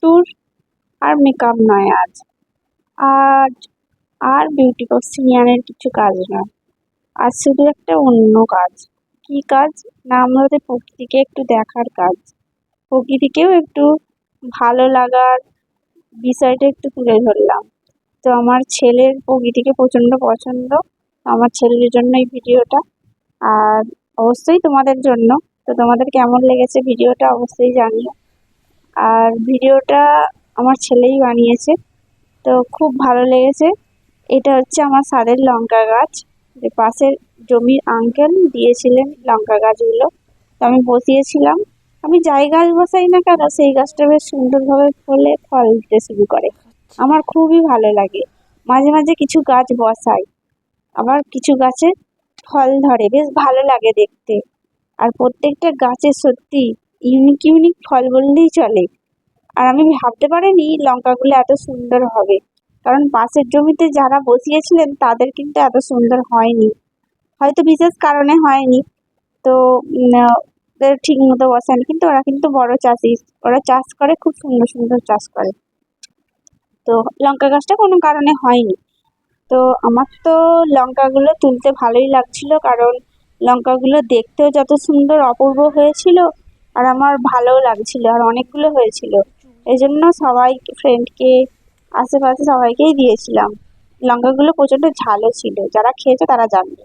দূর, আর মেকআপ নয় আজ। আজ আর বিউটি কক্সিনিয়ানের কিছু কাজ নয়, আজ শুধু একটা অন্য কাজ। কি কাজ? না, আমাদের প্রকৃতিকে একটু দেখার কাজ, প্রকৃতিকেও একটু ভালো লাগার বিষয়টা একটু তুলে ধরলাম। তো আমার ছেলের প্রকৃতিকে প্রচণ্ড পছন্দ, আমার ছেলের জন্য এই ভিডিওটা, আর অবশ্যই তোমাদের জন্য। তো তোমাদের কেমন লেগেছে ভিডিওটা অবশ্যই জানিও। আর ভিডিওটা আমার ছেলেই বানিয়েছে, তো খুব ভালো লেগেছে। এটা হচ্ছে আমার ছাদের লঙ্কা গাছ, যে পাশের জমির আঙ্কেল দিয়েছিলেন লঙ্কা গাছগুলো, তো আমি বসিয়েছিলাম। আমি যাই গাছ বসাই না কেন, সেই গাছটা বেশ সুন্দরভাবে ফলে ফল দিতে শুরু করে। আমার খুবই ভালো লাগে। মাঝে মাঝে কিছু গাছ বসাই, আবার কিছু গাছে ফল ধরে, বেশ ভালো লাগে দেখতে। আর প্রত্যেকটা গাছে সত্যি ইউনিক ইউনিক ফল বললেই চলে। আর আমি ভাবতে পারিনি লঙ্কাগুলো এত সুন্দর হবে, কারণ পাশের জমিতে যারা বসিয়েছিলেন তাদের কিন্তু এত সুন্দর হয়নি, হয়তো বিশেষ কারণে হয়নি। তো ওদের ঠিক মতো বসায়নি, কিন্তু ওরা কিন্তু বড় চাষি, ওরা চাষ করে, খুব সুন্দর সুন্দর চাষ করে। তো লঙ্কা গাছটা কোনো কারণে হয়নি। তো আমার তো লঙ্কাগুলো তুলতে ভালোই লাগছিল, কারণ লঙ্কাগুলো দেখতেও যত সুন্দর অপূর্ব হয়েছিল, আর আমার ভালোও লাগছিল, আর অনেকগুলো হয়েছিল। এই জন্য সবাই, ফ্রেন্ডকে, আশেপাশে সবাইকেই দিয়েছিলাম। লঙ্কাগুলো প্রচণ্ড ঝালও ছিল, যারা খেয়েছে তারা জানবে।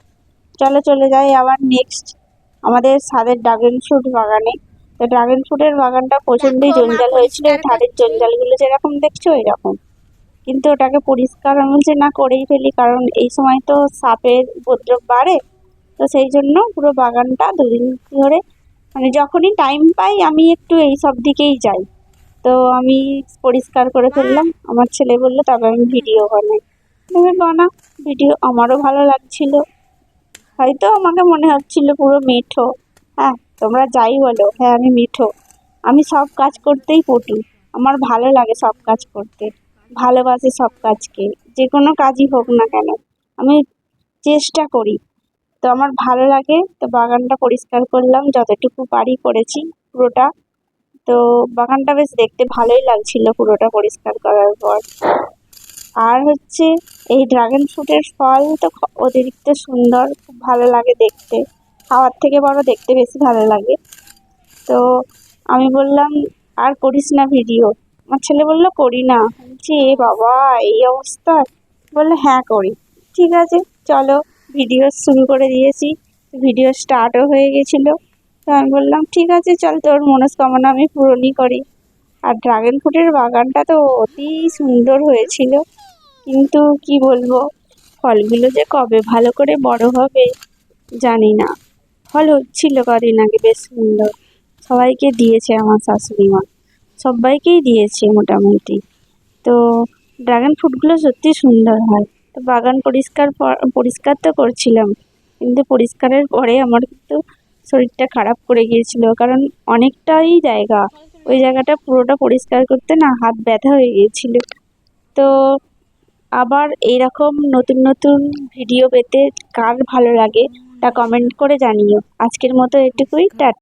চলো চলে যাই আবার নেক্সট আমাদের ছাদের ড্রাগন ফ্রুট বাগানে। তো ড্রাগন ফ্রুটের বাগানটা প্রচণ্ডই দেখো মা জঞ্জাল হয়েছিল, পরিষ্কার ধারের করছে। জঞ্জালগুলো যেরকম দেখছো ওইরকম। কিন্তু ওটাকে পরিষ্কার আমি যে না করেই ফেলি, কারণ এই সময় তো সাপের উপদ্রব বাড়ে। তো সেই জন্য পুরো বাগানটা দুদিন ধরে, মানে যখনই টাইম পাই আমি একটু এই সব দিকেই যাই। তো আমি পরিষ্কার করে মা ফেললাম, আমার ছেলে বললো তবে আমি ভিডিও বানাই। তুমি বানা ভিডিও, আমারও ভালো লাগছিল। হয়তো আমাকে মনে হচ্ছিল পুরো মেঠো। হ্যাঁ, তোমরা যাই বলো, হ্যাঁ আমি মেঠো। আমি সব কাজ করতেই পটু, আমার ভালো লাগে সব কাজ করতে, ভালোবাসি সব কাজকে। যে কোনো কাজই হোক না কেন আমি চেষ্টা করি। তো আমার ভালো লাগে। তো বাগানটা পরিষ্কার করলাম, যতটুকু পারি করেছি পুরোটা। তো বাগানটা বেশ দেখতে ভালোই লাগছিল পুরোটা পরিষ্কার করার পর। আর হচ্ছে এই ড্রাগন ফ্রুটের ফল তো অতিরিক্ত সুন্দর, খুব ভালো লাগে দেখতে, খাওয়ার থেকে বড় দেখতে বেশি ভালো লাগে। তো আমি বললাম আর করিস না ভিডিও। আমার ছেলে বললো করি না। বলছি এ বাবা, এই অবস্থা! বললো হ্যাঁ করি। ঠিক আছে, চলো। ভিডিও শুরু করে দিয়েছি, ভিডিও স্টার্টও হয়ে গেছিলো। তো আমি বললাম ঠিক আছে চল, তোর মনস্কামনা আমি পূরণই করি। আর ড্রাগন ফ্রুটের বাগানটা তো অতি সুন্দর হয়েছিল, কিন্তু কি বলবো, ফলগুলো যে কবে ভালো করে বড় হবে জানি না। ফল হচ্ছিল কদিন আগে বেশ সুন্দর, সবাইকে দিয়েছে আমার শাশুড়ি মা, সবাইকেই দিয়েছে মোটামুটি। তো ড্রাগন ফ্রুটগুলো সত্যি সুন্দর হয়। তো বাগান পরিষ্কার তো করছিলাম, কিন্তু পরিষ্কারের পরে আমার কিন্তু শরীরটা খারাপ করে গিয়েছিল, কারণ অনেকটাই জায়গা, ওই জায়গাটা পুরোটা পরিষ্কার করতে না হাত ব্যথা হয়ে গিয়েছিল। তো আবার এইরকম নতুন নতুন ভিডিও পেতে কার ভালো লাগে তা কমেন্ট করে জানিও। আজকের মতো এটুকুই, টাটা।